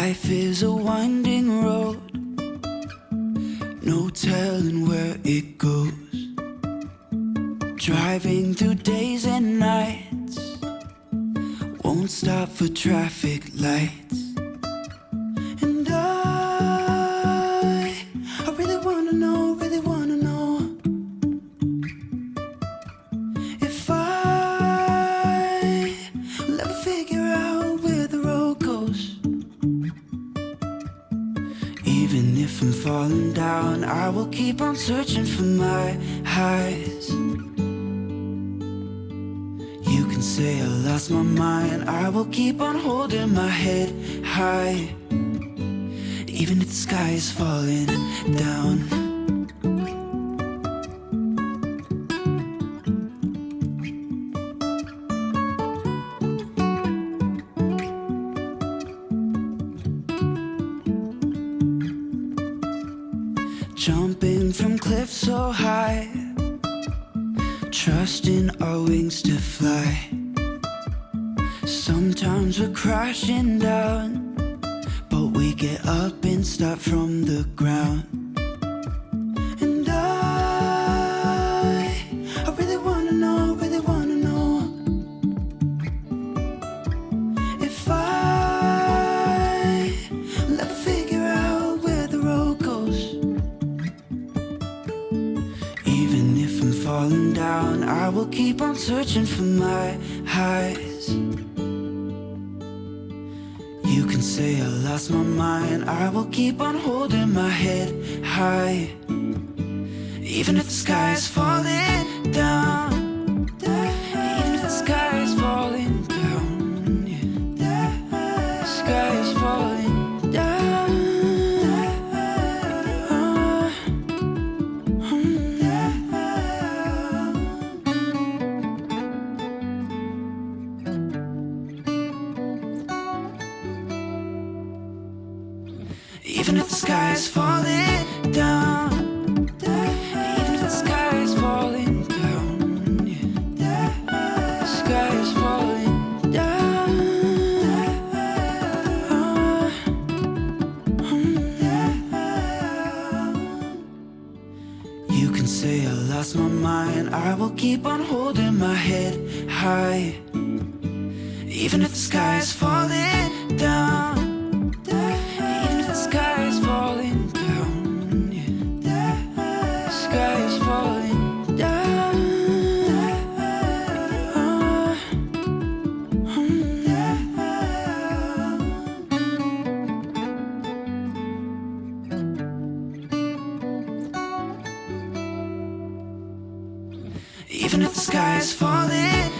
Life is a winding road, no telling where it goes. Driving through days and nights, won't stop for traffic lights. And I really wanna know, if I'll ever figure out where the road goes. Even if I'm falling down, I will keep on searching for my highs. You can say I lost my mind, I will keep on holding my head high. Even if the sky is falling down. Jumping from cliffs so high, trusting our wings to fly. Sometimes we're crashing down, but we get up and start from the ground. And I really wanna know, if I'll ever figure out where the road goes. Even if I'm falling down, I will keep on searching for my highs. You can say I lost my mind, I will keep on holding my head high. Even if the sky is falling down, even if the sky is falling down, yeah. The sky is falling down. Even if the sky is falling down, even if the sky is falling down, yeah. The sky is falling down. You can say I lost my mind, I will keep on holding my head high. Even if the sky is falling down, even if the sky is falling down, yeah. The sky is falling down. Even if the sky is falling